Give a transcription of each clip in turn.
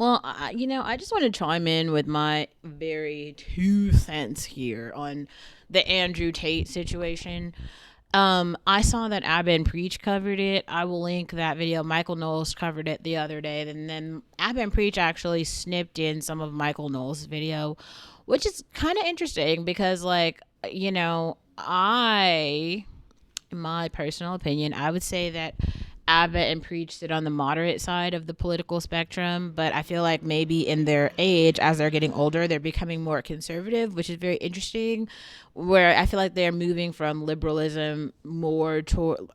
Well, I just want to chime in with my very 2 cents here on the Andrew Tate situation. I saw that Abba and Preach covered it. I will link that video. Michael Knowles covered it the other day, and then Abba and Preach actually snipped in some of Michael Knowles' video, which is kind of interesting because, like, in my personal opinion, I would say that Abbott and Preach sit on the moderate side of the political spectrum, but I feel like maybe in their age, as they're getting older, they're becoming more conservative, which is very interesting. Where I feel like they're moving from liberalism more to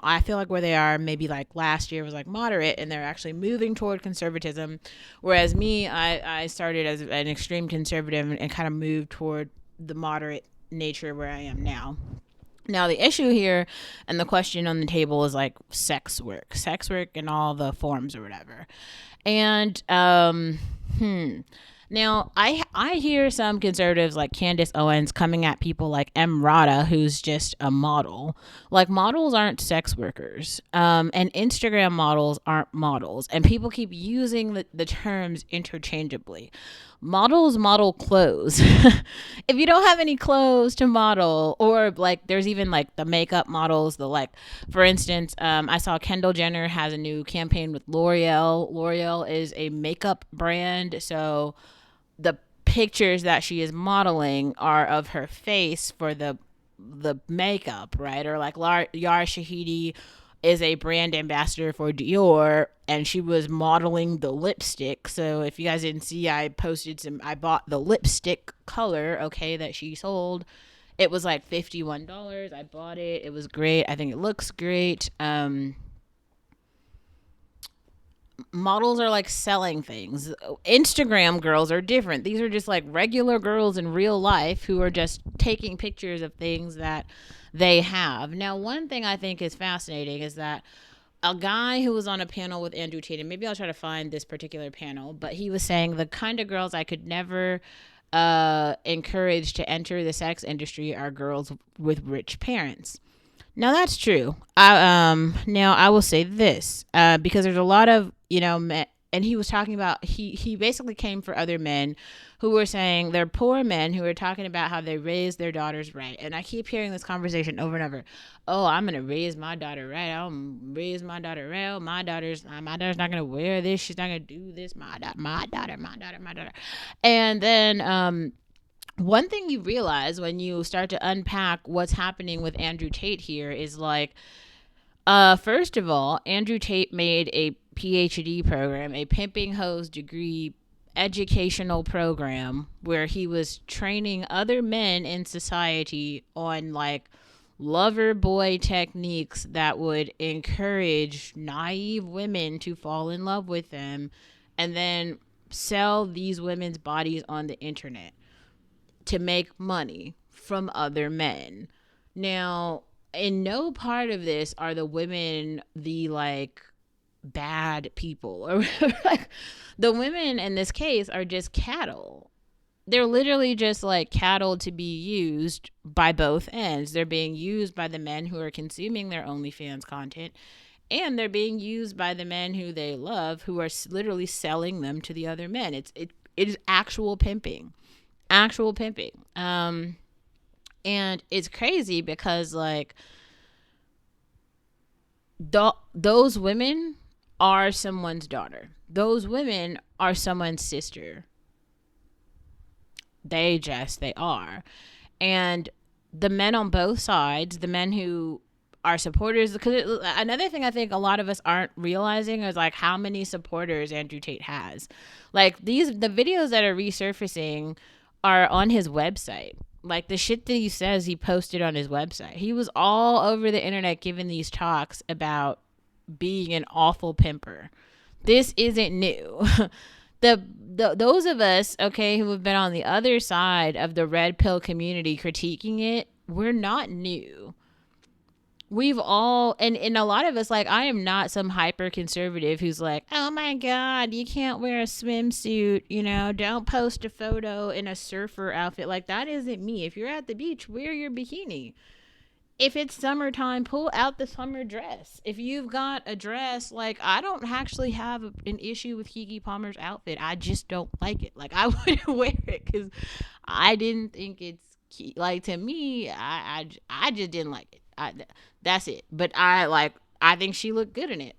I feel like where they are maybe like last year was like moderate, and they're actually moving toward conservatism. Whereas me, I started as an extreme conservative and kind of moved toward the moderate nature where I am now. Now, the issue here and the question on the table is like sex work in all the forms or whatever. And now I hear some conservatives like Candace Owens coming at people like M. Rada, who's just a model. Like, models aren't sex workers, and Instagram models aren't models, and people keep using the terms interchangeably. Models model clothes. If you don't have any clothes to model, or like there's even like the makeup models, the like, for instance, I saw Kendall Jenner has a new campaign with L'Oreal. L'Oreal is a makeup brand, so the pictures that she is modeling are of her face for the makeup, right? Or like Yara Shahidi is a brand ambassador for Dior, and she was modeling the lipstick. So if you guys didn't see, I bought the lipstick color, okay, that she sold. It was like $51. I bought it. It was great. I think it looks great. Models are like selling things. Instagram girls are different. These are just like regular girls in real life who are just taking pictures of things that they have. Now, one thing I think is fascinating is that a guy who was on a panel with Andrew Tate, and maybe I'll try to find this particular panel, but he was saying the kind of girls I could never encourage to enter the sex industry are girls with rich parents. Now that's true. Now I will say this, because there's a lot of men, and he was talking about he basically came for other men who were saying they're poor men who are talking about how they raise their daughters right. And I keep hearing this conversation over and over. Oh, I'm gonna raise my daughter right. I'm gonna raise my daughter right. My daughter's not gonna wear this. She's not gonna do this. My daughter. And then one thing you realize when you start to unpack what's happening with Andrew Tate here is like, first of all, Andrew Tate made a PhD program, a pimping hose degree educational program where he was training other men in society on like lover boy techniques that would encourage naive women to fall in love with them and then sell these women's bodies on the internet to make money from other men. Now, in no part of this are the women the like bad people or like the women in this case are just cattle. They're literally just like cattle to be used by both ends. They're being used by the men who are consuming their OnlyFans content, and they're being used by the men who they love who are literally selling them to the other men. It is actual pimping. And it's crazy because like those women are someone's daughter. Those women are someone's sister. They are. And the men on both sides, the men who are supporters, because another thing I think a lot of us aren't realizing is like how many supporters Andrew Tate has. Like the videos that are resurfacing are on his website. Like the shit that he says he posted on his website. He was all over the internet giving these talks about being an awful pimper. This isn't new. Those of us, okay, who have been on the other side of the red pill community critiquing it, we're not new. We've all, and a lot of us, like, I am not some hyper conservative who's like, oh my God, you can't wear a swimsuit, don't post a photo in a surfer outfit. Like, that isn't me. If you're at the beach, wear your bikini. if it's summertime, pull out the summer dress. If you've got a dress, like, I don't actually have an issue with Keke Palmer's outfit. I just don't like it. Like, I wouldn't wear it because I didn't think it's like, to me. I just didn't like it. That's it. But I think she looked good in it.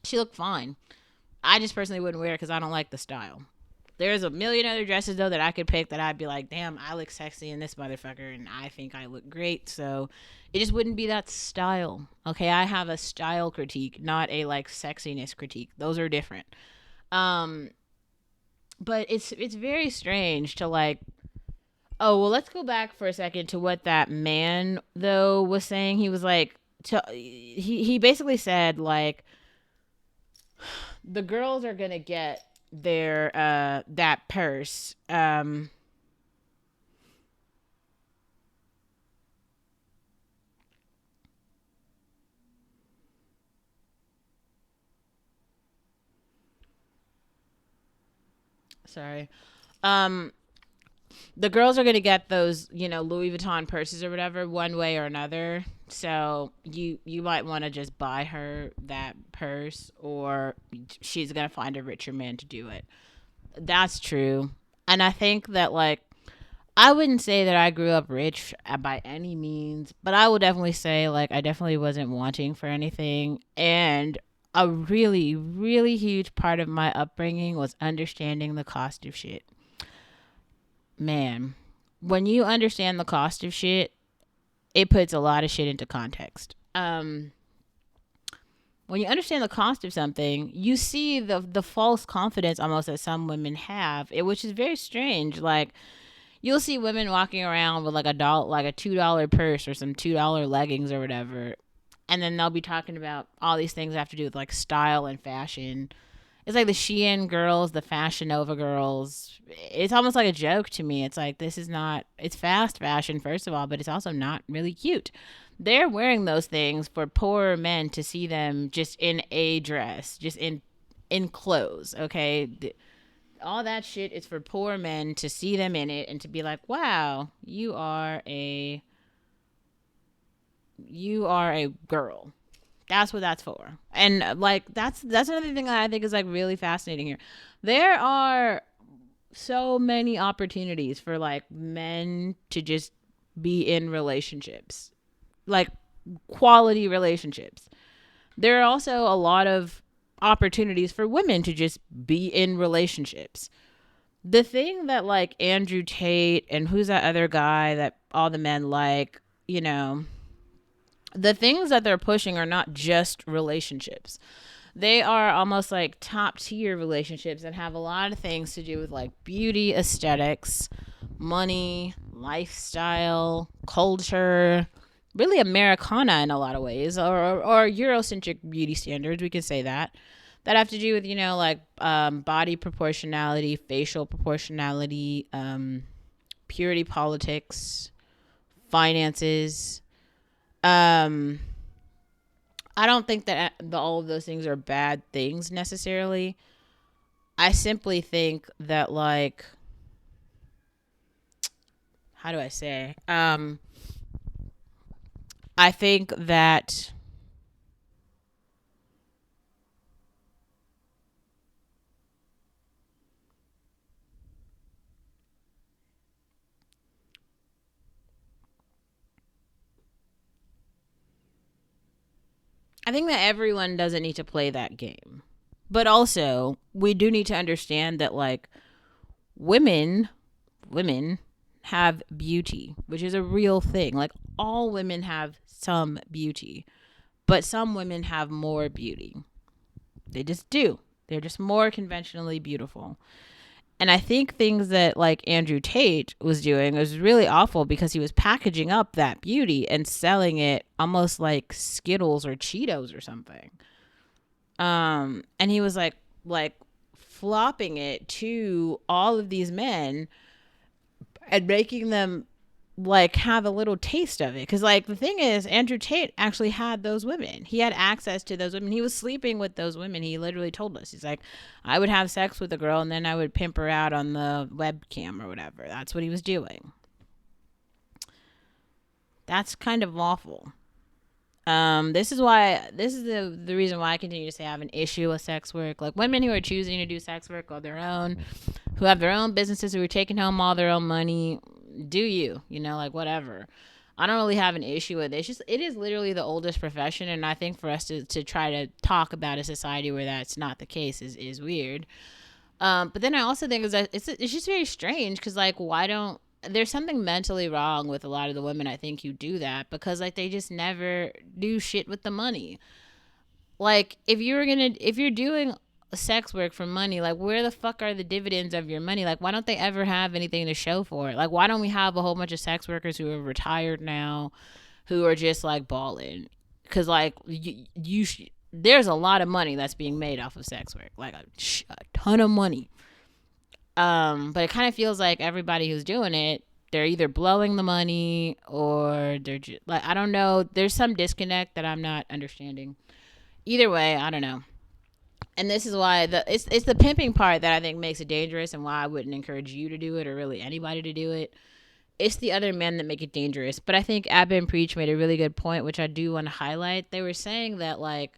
She looked fine. I just personally wouldn't wear it because I don't like the style. There's a million other dresses though that I could pick that I'd be like, damn, I look sexy in this motherfucker, and I think I look great. So it just wouldn't be that style. Okay, I have a style critique, not a like sexiness critique. Those are different. Um, but it's very strange to like. Oh well, let's go back for a second to what that man though was saying. He was like, he basically said like the girls are gonna get their that purse. Sorry. Um the girls are gonna get those, Louis Vuitton purses or whatever, one way or another. So you might want to just buy her that purse, or she's gonna find a richer man to do it. That's true. And I think that, like, I wouldn't say that I grew up rich by any means, but I will definitely say, like, I definitely wasn't wanting for anything. And a really, really huge part of my upbringing was understanding the cost of shit. Man, when you understand the cost of shit, it puts a lot of shit into context. When you understand the cost of something, you see the false confidence almost that some women have, which is very strange. Like, you'll see women walking around with like like a $2 purse or some $2 leggings or whatever, and then they'll be talking about all these things that have to do with like style and fashion. It's like the Shein girls, the Fashion Nova girls. It's almost like a joke to me. It's like, this is not. It's fast fashion, first of all, but it's also not really cute. They're wearing those things for poor men to see them just in a dress, just in clothes. Okay, all that shit is for poor men to see them in it and to be like, wow, you are a girl. That's what that's for. And like, that's another thing that I think is like really fascinating here. There are so many opportunities for like men to just be in relationships, like quality relationships. There are also a lot of opportunities for women to just be in relationships. The thing that like Andrew Tate and who's that other guy that all the men like, the things that they're pushing are not just relationships. They are almost like top tier relationships that have a lot of things to do with like beauty, aesthetics, money, lifestyle, culture, really Americana in a lot of ways, or Eurocentric beauty standards. We could say that have to do with, like, body proportionality, facial proportionality, purity politics, finances. Um, I don't think that all of those things are bad things necessarily. I simply think that, like, how do I say? I think that everyone doesn't need to play that game. But also, we do need to understand that, like, women women have beauty, which is a real thing. Like, all women have some beauty, but some women have more beauty. They just do. They're just more conventionally beautiful. And I think things that like Andrew Tate was doing was really awful because he was packaging up that beauty and selling it almost like Skittles or Cheetos or something. And he was like flopping it to all of these men and making them like have a little taste of it, because like the thing is, Andrew Tate actually had those women. He had access to those women. He was sleeping with those women. He literally told us, he's like, I would have sex with a girl and then I would pimp her out on the webcam or whatever. That's what he was doing. That's kind of awful. This is the reason why I continue to say I have an issue with sex work. Like women who are choosing to do sex work on their own, who have their own businesses, who are taking home all their own money, do you, like whatever. I don't really have an issue with it. It's just it is literally the oldest profession, and I think for us to try to talk about a society where that's not the case is weird. But then I also think is that it's just very strange because like why don't there's something mentally wrong with a lot of the women I think who do that because like they just never do shit with the money. Like if you're doing sex work for money, like where the fuck are the dividends of your money? Like why don't they ever have anything to show for it? Like why don't we have a whole bunch of sex workers who are retired now who are just like balling? Because like there's a lot of money that's being made off of sex work, like a ton of money. But it kind of feels like everybody who's doing it, they're either blowing the money or they're just like I don't know. There's some disconnect that I'm not understanding. Either way, I don't know. And this is why it's the pimping part that I think makes it dangerous, and why I wouldn't encourage you to do it or really anybody to do it. It's the other men that make it dangerous. But I think Abba and Preach made a really good point, which I do want to highlight. They were saying that like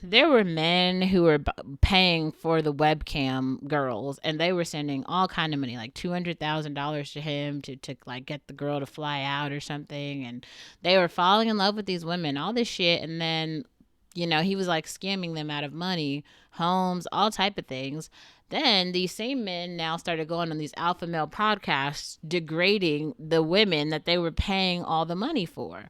there were men who were paying for the webcam girls, and they were sending all kind of money, like $200,000 to him to like get the girl to fly out or something, and they were falling in love with these women, all this shit, and then he was like scamming them out of money, homes, all type of things. Then these same men now started going on these alpha male podcasts degrading the women that they were paying all the money for.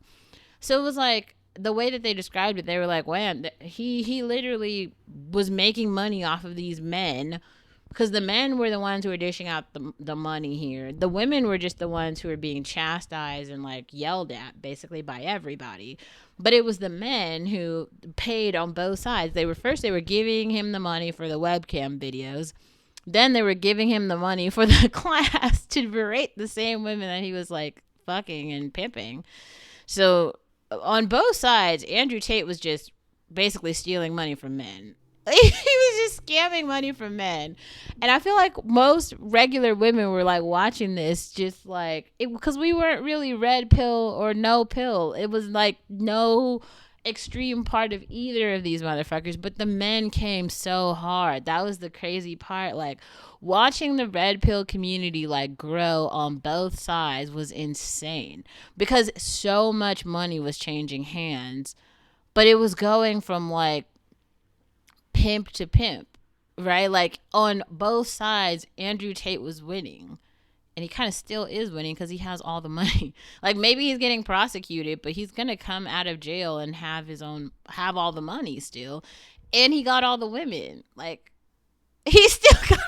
So it was like the way that they described it, they were like, "Man, he literally was making money off of these men." Because the men were the ones who were dishing out the money here. The women were just the ones who were being chastised and like yelled at basically by everybody. But it was the men who paid on both sides. They were giving him the money for the webcam videos. Then they were giving him the money for the class to berate the same women that he was like fucking and pimping. So on both sides, Andrew Tate was just basically stealing money from men. He was just scamming money from men. And I feel like most regular women were like watching this just like because we weren't really red pill or no pill. It was like no extreme part of either of these motherfuckers, but the men came so hard. That was the crazy part. Like watching the red pill community like grow on both sides was insane because so much money was changing hands, but it was going from like pimp to pimp, right? Like on both sides, Andrew Tate was winning. And he kind of still is winning because he has all the money. Like maybe he's getting prosecuted, but he's gonna come out of jail and have all the money still, and he got all the women. Like he still got.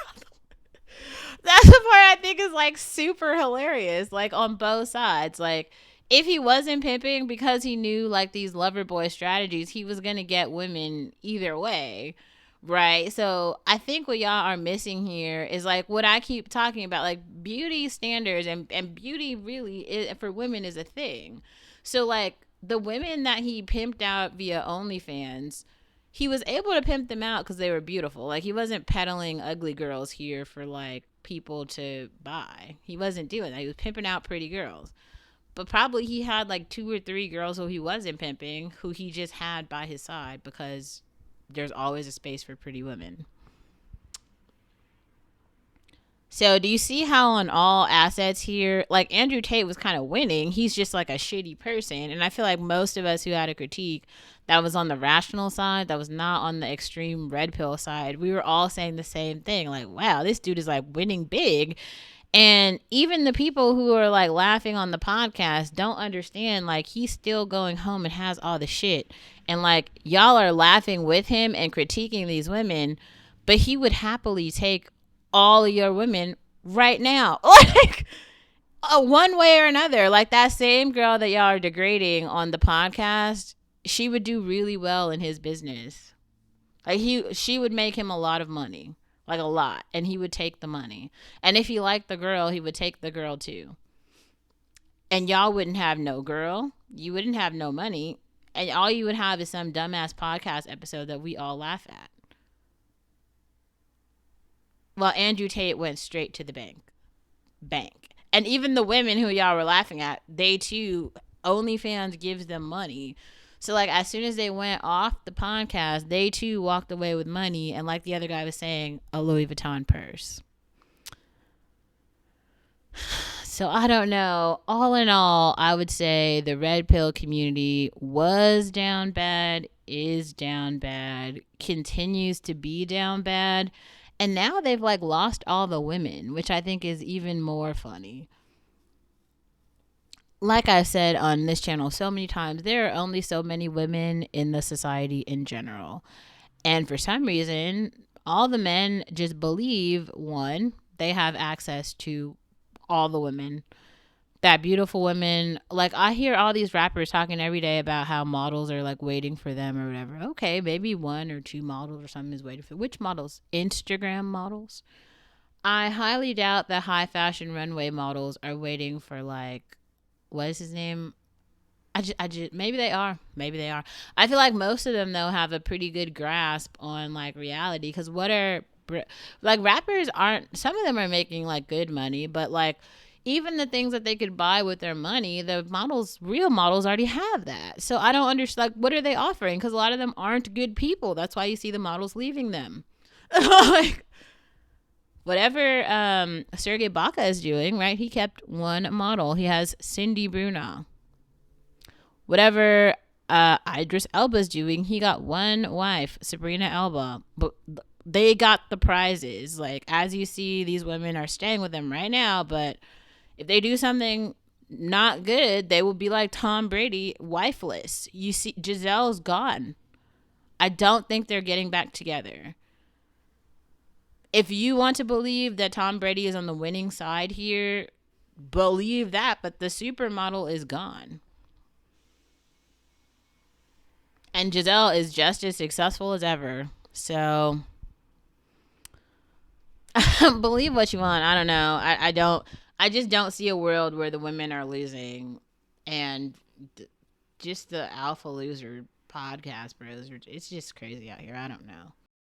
That's the part I think is like super hilarious. Like on both sides, like if he wasn't pimping because he knew like these lover boy strategies, he was gonna get women either way. Right. So I think what y'all are missing here is like what I keep talking about, like beauty standards and beauty really is, for women is a thing. So like the women that he pimped out via OnlyFans, he was able to pimp them out because they were beautiful. Like he wasn't peddling ugly girls here for like people to buy. He wasn't doing that. He was pimping out pretty girls. But probably he had like 2 or 3 girls who he wasn't pimping, who he just had by his side because there's always a space for pretty women. So do you see how on all assets here, like Andrew Tate was kind of winning. He's just like a shitty person. And I feel like most of us who had a critique that was on the rational side, that was not on the extreme red pill side, we were all saying the same thing. Like, wow, this dude is like winning big. And even the people who are like laughing on the podcast don't understand, like he's still going home and has all the shit. And like y'all are laughing with him and critiquing these women, but he would happily take all of your women right now. Like one way or another. Like that same girl that y'all are degrading on the podcast, she would do really well in his business. Like she would make him a lot of money. Like a lot. And he would take the money. And if he liked the girl, he would take the girl too. And y'all wouldn't have no girl. You wouldn't have no money. And all you would have is some dumbass podcast episode that we all laugh at. Well, Andrew Tate went straight to the bank. And even the women who y'all were laughing at, they too, OnlyFans gives them money. So like as soon as they went off the podcast, they too walked away with money, and like the other guy was saying, a Louis Vuitton purse. So I don't know. All in all, I would say the red pill community was down bad, is down bad, continues to be down bad. And now they've like lost all the women, which I think is even more funny. Like I've said on this channel so many times, there are only so many women in the society in general. And for some reason, all the men just believe one, they have access to all the women, that beautiful women. Like I hear all these rappers talking every day about how models are like waiting for them or whatever. Okay, maybe one or two models or something is waiting for. Which models? Instagram models? I highly doubt that high fashion runway models are waiting for like, what is his name? Maybe they are. Maybe they are. I feel like most of them though have a pretty good grasp on like reality, because what are like rappers aren't, some of them are making like good money, but like even the things that they could buy with their money, the models, real models already have that. So I don't understand, like, what are they offering? Because a lot of them aren't good people. That's why you see the models leaving them. Like whatever Sergey Baca is doing, right? He kept one model. He has Cindy Bruna. Whatever Idris Elba's doing, he got one wife, Sabrina Elba. But they got the prizes. Like, as you see, these women are staying with him right now, but if they do something not good, they will be like Tom Brady, wifeless. You see, Gisele's gone. I don't think they're getting back together. If you want to believe that Tom Brady is on the winning side here, believe that, but the supermodel is gone. And Giselle is just as successful as ever. So believe what you want. I don't know. I don't. I just don't see a world where the women are losing, and just the alpha loser podcast bros. It's just crazy out here. I don't know.